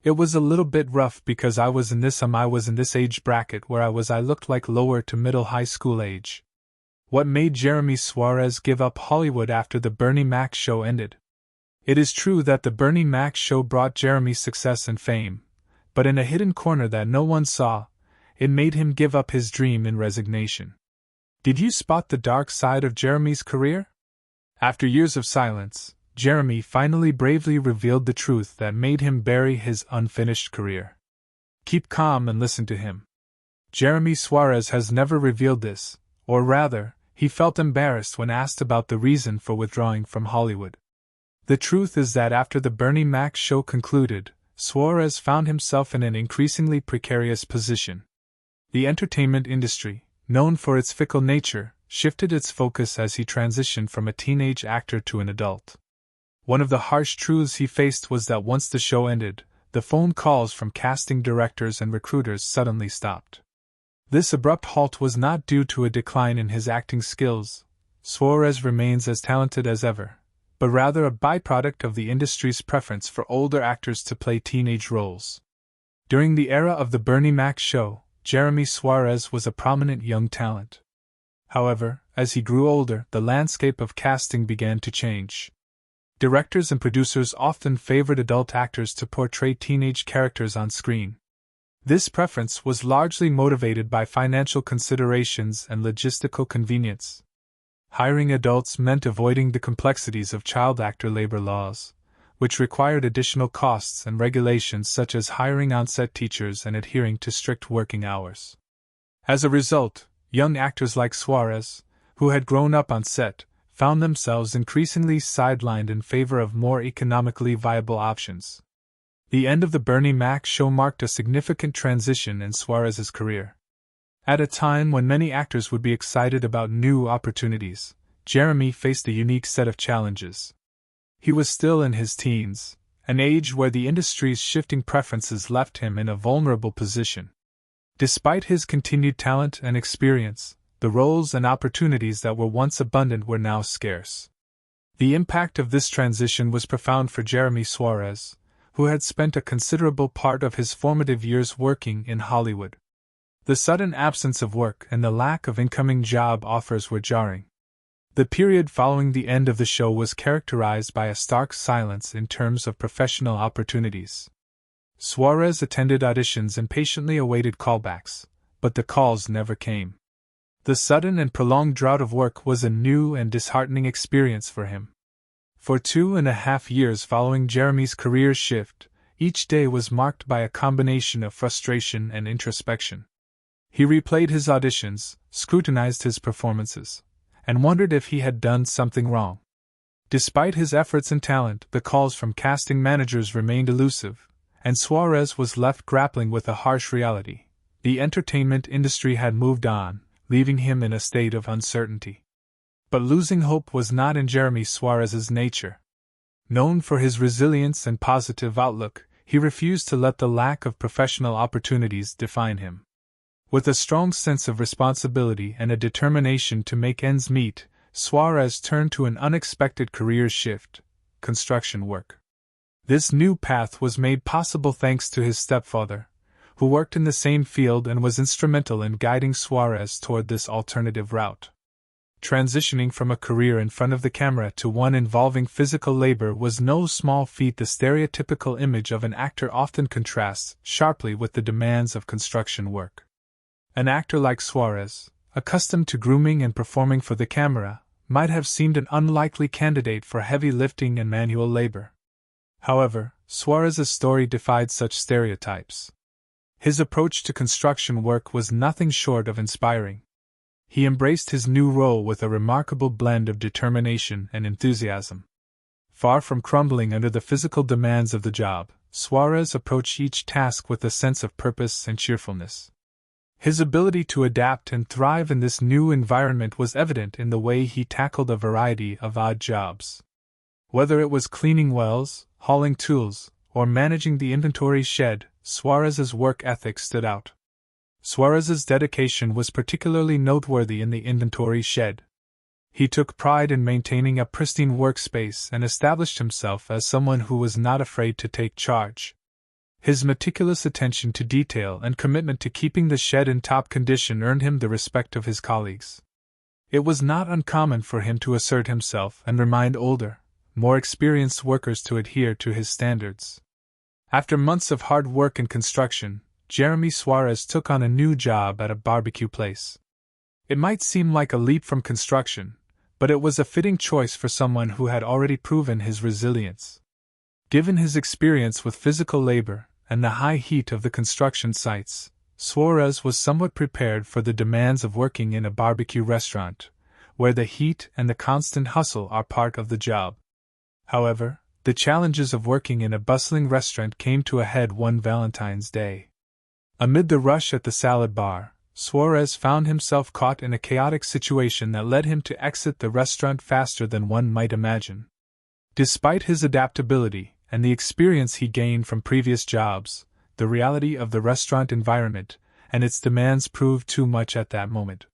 It was a little bit rough because I was in this age bracket where I looked like lower to middle high school age. What made Jeremy Suarez give up Hollywood after the Bernie Mac show ended? It is true that the Bernie Mac show brought Jeremy success and fame, but in a hidden corner that no one saw, it made him give up his dream in resignation. Did you spot the dark side of Jeremy's career? After years of silence, Jeremy finally bravely revealed the truth that made him bury his unfinished career. Keep calm and listen to him. Jeremy Suarez has never revealed this, or rather, he felt embarrassed when asked about the reason for withdrawing from Hollywood. The truth is that after the Bernie Mac show concluded, Suarez found himself in an increasingly precarious position. The entertainment industry, known for its fickle nature, shifted its focus as he transitioned from a teenage actor to an adult. One of the harsh truths he faced was that once the show ended, the phone calls from casting directors and recruiters suddenly stopped. This abrupt halt was not due to a decline in his acting skills. Suarez remains as talented as ever, but rather a byproduct of the industry's preference for older actors to play teenage roles. During the era of the Bernie Mac show, Jeremy Suarez was a prominent young talent. However, as he grew older, the landscape of casting began to change. Directors and producers often favored adult actors to portray teenage characters on screen. This preference was largely motivated by financial considerations and logistical convenience. Hiring adults meant avoiding the complexities of child actor labor laws, which required additional costs and regulations such as hiring on-set teachers and adhering to strict working hours. As a result, young actors like Suarez, who had grown up on set, found themselves increasingly sidelined in favor of more economically viable options. The end of the Bernie Mac show marked a significant transition in Suarez's career. At a time when many actors would be excited about new opportunities, Jeremy faced a unique set of challenges. He was still in his teens, an age where the industry's shifting preferences left him in a vulnerable position. Despite his continued talent and experience, the roles and opportunities that were once abundant were now scarce. The impact of this transition was profound for Jeremy Suarez, who had spent a considerable part of his formative years working in Hollywood. The sudden absence of work and the lack of incoming job offers were jarring. The period following the end of the show was characterized by a stark silence in terms of professional opportunities. Suarez attended auditions and patiently awaited callbacks, but the calls never came. The sudden and prolonged drought of work was a new and disheartening experience for him. For 2.5 years following Jeremy's career shift, each day was marked by a combination of frustration and introspection. He replayed his auditions, scrutinized his performances, and wondered if he had done something wrong. Despite his efforts and talent, the calls from casting managers remained elusive, and Suarez was left grappling with a harsh reality. The entertainment industry had moved on, leaving him in a state of uncertainty. But losing hope was not in Jeremy Suarez's nature. Known for his resilience and positive outlook, he refused to let the lack of professional opportunities define him. With a strong sense of responsibility and a determination to make ends meet, Suarez turned to an unexpected career shift: construction work. This new path was made possible thanks to his stepfather, who worked in the same field and was instrumental in guiding Suarez toward this alternative route. Transitioning from a career in front of the camera to one involving physical labor was no small feat. The stereotypical image of an actor often contrasts sharply with the demands of construction work. An actor like Suarez, accustomed to grooming and performing for the camera, might have seemed an unlikely candidate for heavy lifting and manual labor. However, Suarez's story defied such stereotypes. His approach to construction work was nothing short of inspiring. He embraced his new role with a remarkable blend of determination and enthusiasm. Far from crumbling under the physical demands of the job, Suarez approached each task with a sense of purpose and cheerfulness. His ability to adapt and thrive in this new environment was evident in the way he tackled a variety of odd jobs. Whether it was cleaning wells, hauling tools, or managing the inventory shed, Suarez's work ethic stood out. Suarez's dedication was particularly noteworthy in the inventory shed. He took pride in maintaining a pristine workspace and established himself as someone who was not afraid to take charge. His meticulous attention to detail and commitment to keeping the shed in top condition earned him the respect of his colleagues. It was not uncommon for him to assert himself and remind older, more experienced workers to adhere to his standards. After months of hard work in construction, Jeremy Suarez took on a new job at a barbecue place. It might seem like a leap from construction, but it was a fitting choice for someone who had already proven his resilience. Given his experience with physical labor and the high heat of the construction sites, Suarez was somewhat prepared for the demands of working in a barbecue restaurant, where the heat and the constant hustle are part of the job. However, the challenges of working in a bustling restaurant came to a head one Valentine's Day. Amid the rush at the salad bar, Suarez found himself caught in a chaotic situation that led him to exit the restaurant faster than one might imagine. Despite his adaptability and the experience he gained from previous jobs, the reality of the restaurant environment and its demands proved too much at that moment.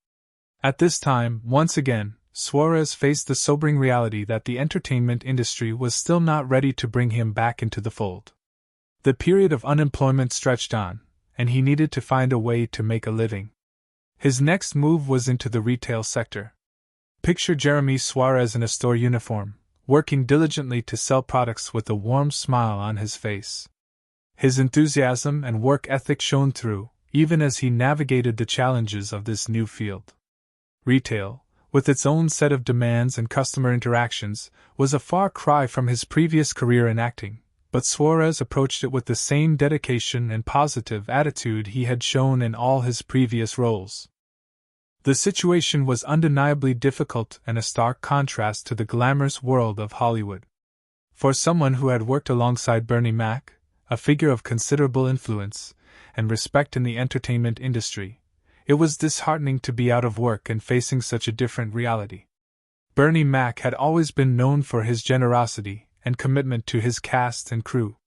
At this time, once again, Suarez faced the sobering reality that the entertainment industry was still not ready to bring him back into the fold. The period of unemployment stretched on, and he needed to find a way to make a living. His next move was into the retail sector. Picture Jeremy Suarez in a store uniform, working diligently to sell products with a warm smile on his face. His enthusiasm and work ethic shone through, even as he navigated the challenges of this new field. Retail, with its own set of demands and customer interactions, was a far cry from his previous career in acting, but Suarez approached it with the same dedication and positive attitude he had shown in all his previous roles. The situation was undeniably difficult and a stark contrast to the glamorous world of Hollywood. For someone who had worked alongside Bernie Mac, a figure of considerable influence and respect in the entertainment industry, it was disheartening to be out of work and facing such a different reality. Bernie Mac had always been known for his generosity and commitment to his cast and crew.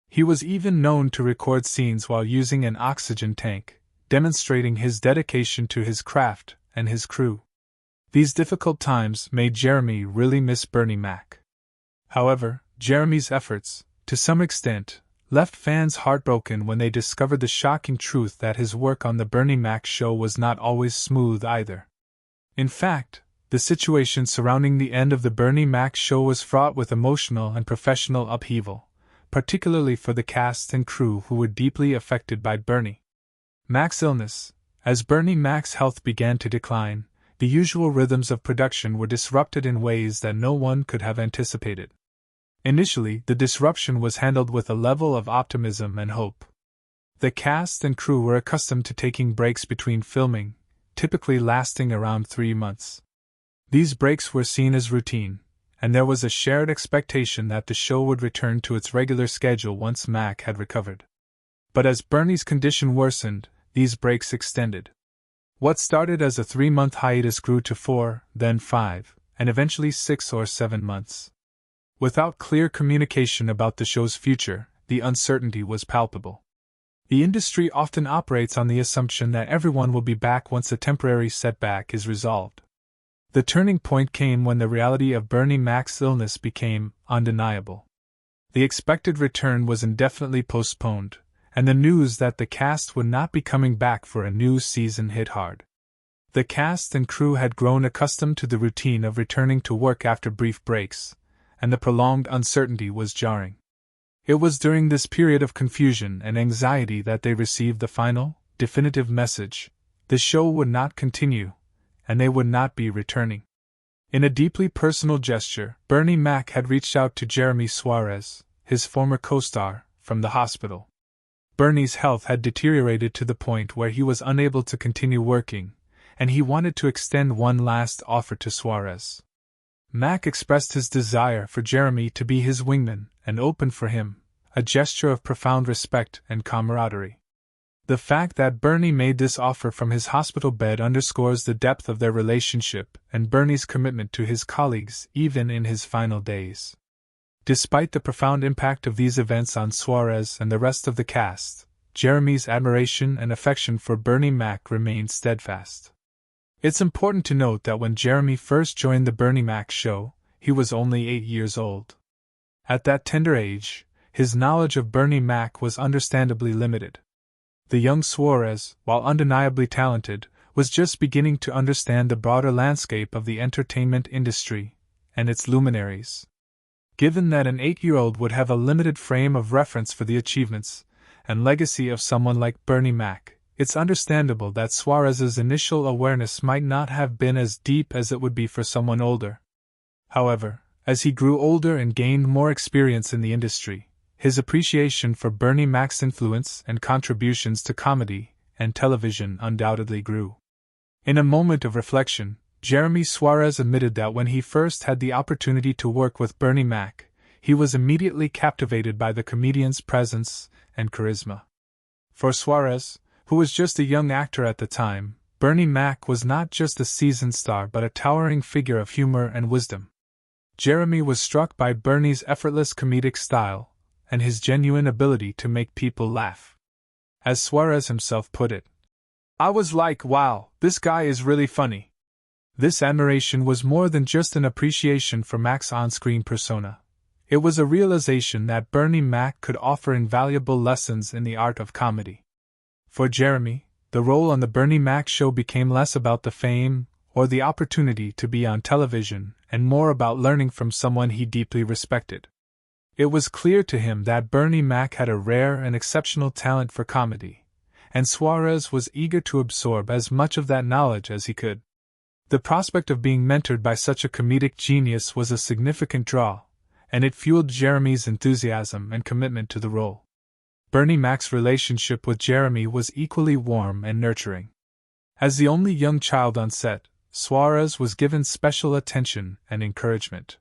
He was even known to record scenes while using an oxygen tank, demonstrating his dedication to his craft and his crew. These difficult times made Jeremy really miss Bernie Mac. However, Jeremy's efforts, to some extent, left fans heartbroken when they discovered the shocking truth that his work on the Bernie Mac show was not always smooth either. In fact, the situation surrounding the end of the Bernie Mac show was fraught with emotional and professional upheaval, particularly for the cast and crew who were deeply affected by Bernie Mac's illness. As Bernie Mac's health began to decline, the usual rhythms of production were disrupted in ways that no one could have anticipated. Initially, the disruption was handled with a level of optimism and hope. The cast and crew were accustomed to taking breaks between filming, typically lasting around 3 months. These breaks were seen as routine, and there was a shared expectation that the show would return to its regular schedule once Mac had recovered. But as Bernie's condition worsened, these breaks extended. What started as a 3-month hiatus grew to 4, then 5, and eventually 6 or 7 months. Without clear communication about the show's future, the uncertainty was palpable. The industry often operates on the assumption that everyone will be back once a temporary setback is resolved. The turning point came when the reality of Bernie Mac's illness became undeniable. The expected return was indefinitely postponed, and the news that the cast would not be coming back for a new season hit hard. The cast and crew had grown accustomed to the routine of returning to work after brief breaks, and the prolonged uncertainty was jarring. It was during this period of confusion and anxiety that they received the final, definitive message: the show would not continue, and they would not be returning. In a deeply personal gesture, Bernie Mac had reached out to Jeremy Suarez, his former co-star, from the hospital. Bernie's health had deteriorated to the point where he was unable to continue working, and he wanted to extend one last offer to Suarez. Mac expressed his desire for Jeremy to be his wingman and open for him, a gesture of profound respect and camaraderie. The fact that Bernie made this offer from his hospital bed underscores the depth of their relationship and Bernie's commitment to his colleagues even in his final days. Despite the profound impact of these events on Suarez and the rest of the cast, Jeremy's admiration and affection for Bernie Mac remained steadfast. It's important to note that when Jeremy first joined the Bernie Mac show, he was only 8 years old. At that tender age, his knowledge of Bernie Mac was understandably limited. The young Suarez, while undeniably talented, was just beginning to understand the broader landscape of the entertainment industry and its luminaries. Given that an 8-year-old would have a limited frame of reference for the achievements and legacy of someone like Bernie Mac, it's understandable that Suarez's initial awareness might not have been as deep as it would be for someone older. However, as he grew older and gained more experience in the industry, his appreciation for Bernie Mac's influence and contributions to comedy and television undoubtedly grew. In a moment of reflection, Jeremy Suarez admitted that when he first had the opportunity to work with Bernie Mac, he was immediately captivated by the comedian's presence and charisma. For Suarez, who was just a young actor at the time, Bernie Mac was not just a seasoned star but a towering figure of humor and wisdom. Jeremy was struck by Bernie's effortless comedic style and his genuine ability to make people laugh. As Suarez himself put it, "I was like, wow, this guy is really funny." This admiration was more than just an appreciation for Mac's on-screen persona. It was a realization that Bernie Mac could offer invaluable lessons in the art of comedy. For Jeremy, the role on the Bernie Mac show became less about the fame or the opportunity to be on television and more about learning from someone he deeply respected. It was clear to him that Bernie Mac had a rare and exceptional talent for comedy, and Suarez was eager to absorb as much of that knowledge as he could. The prospect of being mentored by such a comedic genius was a significant draw, and it fueled Jeremy's enthusiasm and commitment to the role. Bernie Mac's relationship with Jeremy was equally warm and nurturing. As the only young child on set, Suarez was given special attention and encouragement.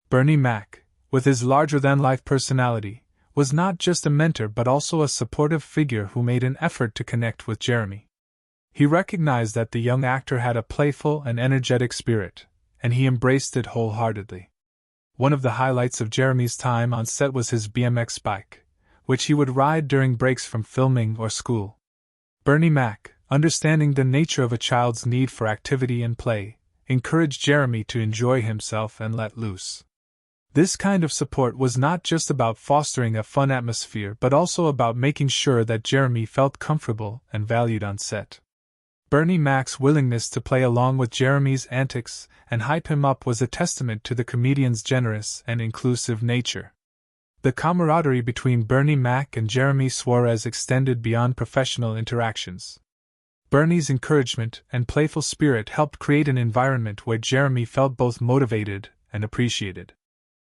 Bernie Mac, with his larger-than-life personality, was not just a mentor but also a supportive figure who made an effort to connect with Jeremy. He recognized that the young actor had a playful and energetic spirit, and he embraced it wholeheartedly. One of the highlights of Jeremy's time on set was his BMX bike, which he would ride during breaks from filming or school. Bernie Mac, understanding the nature of a child's need for activity and play, encouraged Jeremy to enjoy himself and let loose. This kind of support was not just about fostering a fun atmosphere but also about making sure that Jeremy felt comfortable and valued on set. Bernie Mac's willingness to play along with Jeremy's antics and hype him up was a testament to the comedian's generous and inclusive nature. The camaraderie between Bernie Mac and Jeremy Suarez extended beyond professional interactions. Bernie's encouragement and playful spirit helped create an environment where Jeremy felt both motivated and appreciated.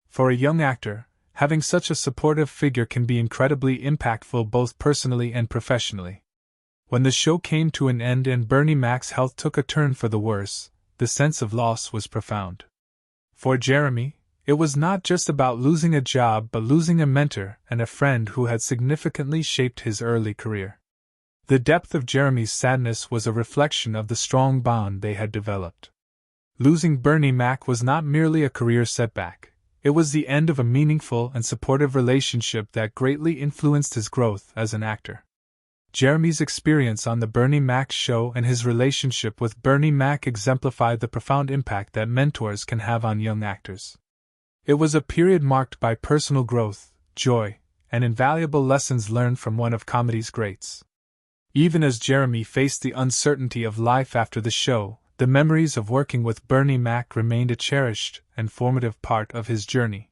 For a young actor, having such a supportive figure can be incredibly impactful both personally and professionally. When the show came to an end and Bernie Mac's health took a turn for the worse, the sense of loss was profound. For Jeremy, it was not just about losing a job but losing a mentor and a friend who had significantly shaped his early career. The depth of Jeremy's sadness was a reflection of the strong bond they had developed. Losing Bernie Mac was not merely a career setback. It was the end of a meaningful and supportive relationship that greatly influenced his growth as an actor. Jeremy's experience on the Bernie Mac show and his relationship with Bernie Mac exemplified the profound impact that mentors can have on young actors. It was a period marked by personal growth, joy, and invaluable lessons learned from one of comedy's greats. Even as Jeremy faced the uncertainty of life after the show, the memories of working with Bernie Mac remained a cherished and formative part of his journey.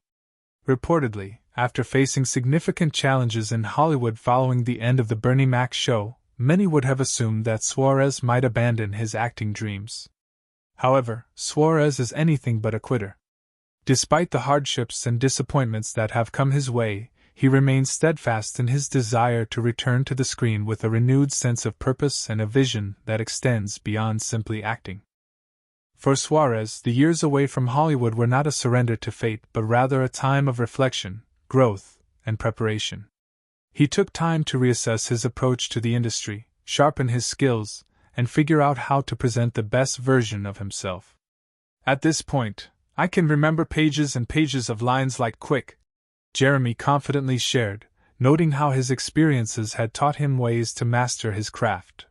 Reportedly, after facing significant challenges in Hollywood following the end of the Bernie Mac show, many would have assumed that Suarez might abandon his acting dreams. However, Suarez is anything but a quitter. Despite the hardships and disappointments that have come his way, he remains steadfast in his desire to return to the screen with a renewed sense of purpose and a vision that extends beyond simply acting. For Suarez, the years away from Hollywood were not a surrender to fate but rather a time of reflection, growth, and preparation. He took time to reassess his approach to the industry, sharpen his skills, and figure out how to present the best version of himself. At this point, "I can remember pages and pages of lines like quick," Jeremy confidently shared, noting how his experiences had taught him ways to master his craft.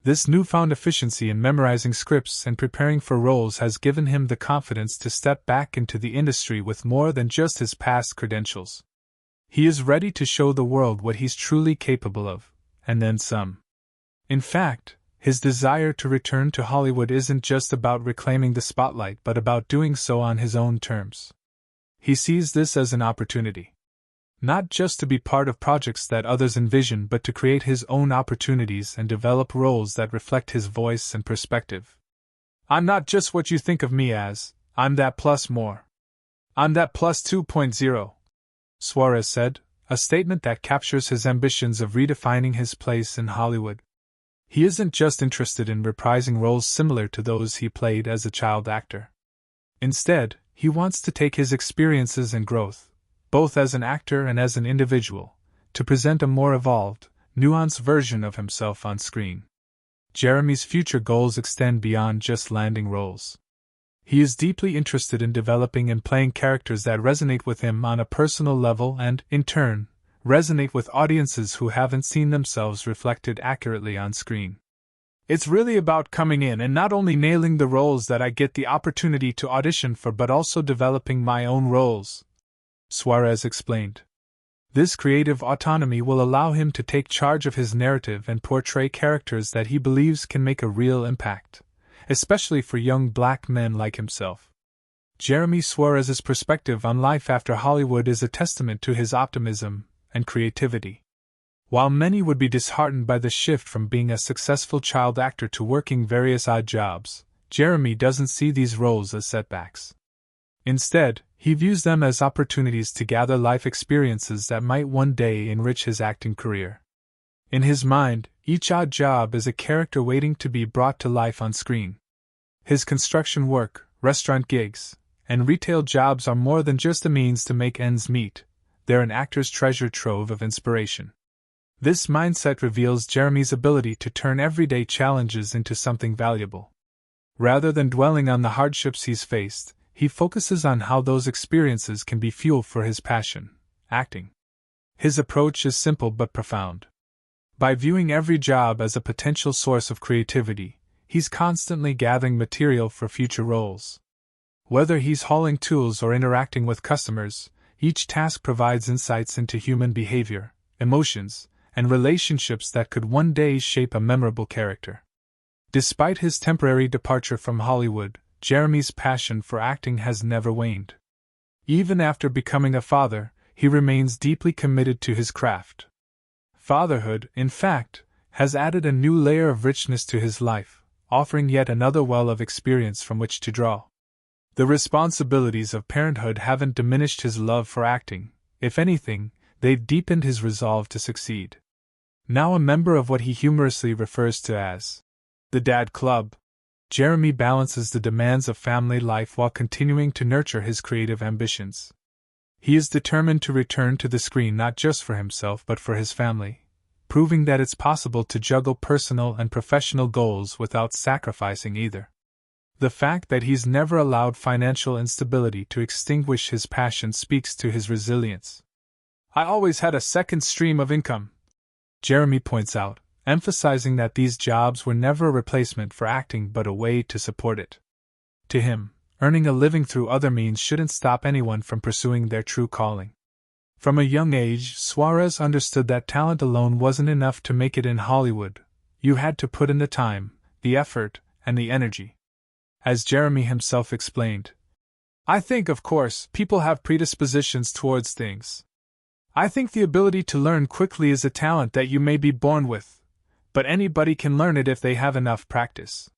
This newfound efficiency in memorizing scripts and preparing for roles has given him the confidence to step back into the industry with more than just his past credentials. He is ready to show the world what he's truly capable of, and then some. In fact, his desire to return to Hollywood isn't just about reclaiming the spotlight but about doing so on his own terms. He sees this as an opportunity. Not just to be part of projects that others envision but to create his own opportunities and develop roles that reflect his voice and perspective. I'm not just what you think of me as, I'm that plus more. I'm that plus 2.0, Suarez said, a statement that captures his ambitions of redefining his place in Hollywood. He isn't just interested in reprising roles similar to those he played as a child actor. Instead, he wants to take his experiences and growth, both as an actor and as an individual, to present a more evolved, nuanced version of himself on screen. Jeremy's future goals extend beyond just landing roles. He is deeply interested in developing and playing characters that resonate with him on a personal level and, in turn, resonate with audiences who haven't seen themselves reflected accurately on screen. It's really about coming in and not only nailing the roles that I get the opportunity to audition for but also developing my own roles, Suarez explained. This creative autonomy will allow him to take charge of his narrative and portray characters that he believes can make a real impact, especially for young black men like himself. Jeremy Suarez's perspective on life after Hollywood is a testament to his optimism and creativity. While many would be disheartened by the shift from being a successful child actor to working various odd jobs, Jeremy doesn't see these roles as setbacks. Instead, he views them as opportunities to gather life experiences that might one day enrich his acting career. In his mind, each odd job is a character waiting to be brought to life on screen. His construction work, restaurant gigs, and retail jobs are more than just a means to make ends meet. They're an actor's treasure trove of inspiration. This mindset reveals Jeremy's ability to turn everyday challenges into something valuable. Rather than dwelling on the hardships he's faced, he focuses on how those experiences can be fuel for his passion, acting. His approach is simple but profound. By viewing every job as a potential source of creativity, he's constantly gathering material for future roles. Whether he's hauling tools or interacting with customers, each task provides insights into human behavior, emotions, and relationships that could one day shape a memorable character. Despite his temporary departure from Hollywood, Jeremy's passion for acting has never waned. Even after becoming a father, he remains deeply committed to his craft. Fatherhood, in fact, has added a new layer of richness to his life, offering yet another well of experience from which to draw. The responsibilities of parenthood haven't diminished his love for acting. If anything, they've deepened his resolve to succeed. Now a member of what he humorously refers to as the Dad Club, Jeremy balances the demands of family life while continuing to nurture his creative ambitions. He is determined to return to the screen not just for himself but for his family, proving that it's possible to juggle personal and professional goals without sacrificing either. The fact that he's never allowed financial instability to extinguish his passion speaks to his resilience. I always had a second stream of income, Jeremy points out, emphasizing that these jobs were never a replacement for acting but a way to support it. To him, earning a living through other means shouldn't stop anyone from pursuing their true calling. From a young age, Suarez understood that talent alone wasn't enough to make it in Hollywood. You had to put in the time, the effort, and the energy. As Jeremy himself explained, I think, of course, people have predispositions towards things. I think the ability to learn quickly is a talent that you may be born with, but anybody can learn it if they have enough practice.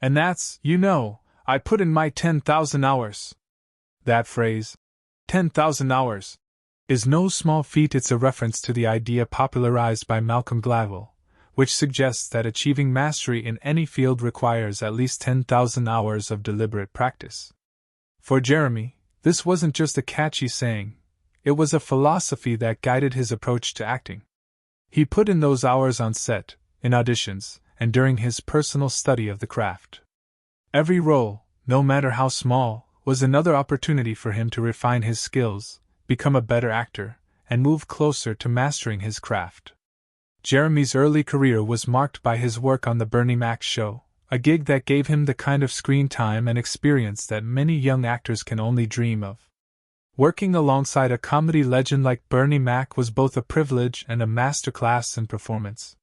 And that's, I put in my 10,000 hours. That phrase, 10,000 hours, is no small feat. It's a reference to the idea popularized by Malcolm Gladwell, which suggests that achieving mastery in any field requires at least 10,000 hours of deliberate practice. For Jeremy, this wasn't just a catchy saying, it was a philosophy that guided his approach to acting. He put in those hours on set, in auditions, and during his personal study of the craft. Every role, no matter how small, was another opportunity for him to refine his skills, become a better actor, and move closer to mastering his craft. Jeremy's early career was marked by his work on The Bernie Mac Show, a gig that gave him the kind of screen time and experience that many young actors can only dream of. Working alongside a comedy legend like Bernie Mac was both a privilege and a masterclass in performance.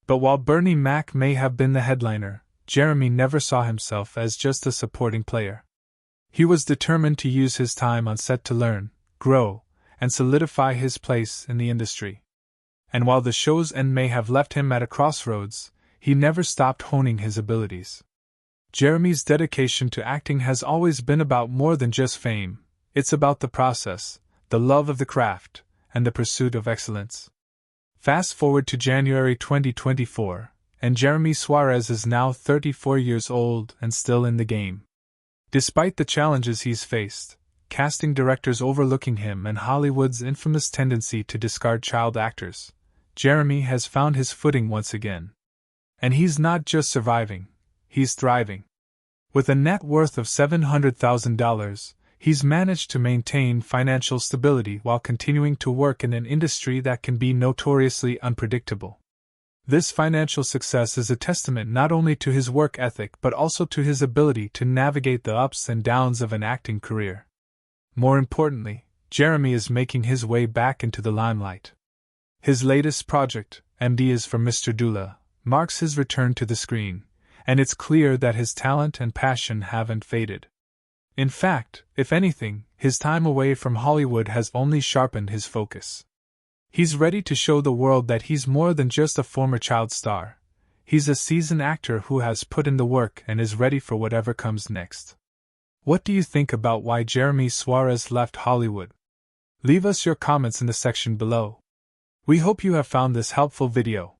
But while Bernie Mac may have been the headliner, Jeremy never saw himself as just a supporting player. He was determined to use his time on set to learn, grow, and solidify his place in the industry. And while the show's end may have left him at a crossroads, he never stopped honing his abilities. Jeremy's dedication to acting has always been about more than just fame. It's about the process, the love of the craft, and the pursuit of excellence. Fast forward to January 2024, and Jeremy Suarez is now 34 years old and still in the game. Despite the challenges he's faced, casting directors overlooking him and Hollywood's infamous tendency to discard child actors, Jeremy has found his footing once again. And he's not just surviving, he's thriving. With a net worth of $700,000, he's managed to maintain financial stability while continuing to work in an industry that can be notoriously unpredictable. This financial success is a testament not only to his work ethic but also to his ability to navigate the ups and downs of an acting career. More importantly, Jeremy is making his way back into the limelight. His latest project, MD is for Mr. Dula, marks his return to the screen, and it's clear that his talent and passion haven't faded. In fact, if anything, his time away from Hollywood has only sharpened his focus. He's ready to show the world that he's more than just a former child star. He's a seasoned actor who has put in the work and is ready for whatever comes next. What do you think about why Jeremy Suarez left Hollywood? Leave us your comments in the section below. We hope you have found this helpful video.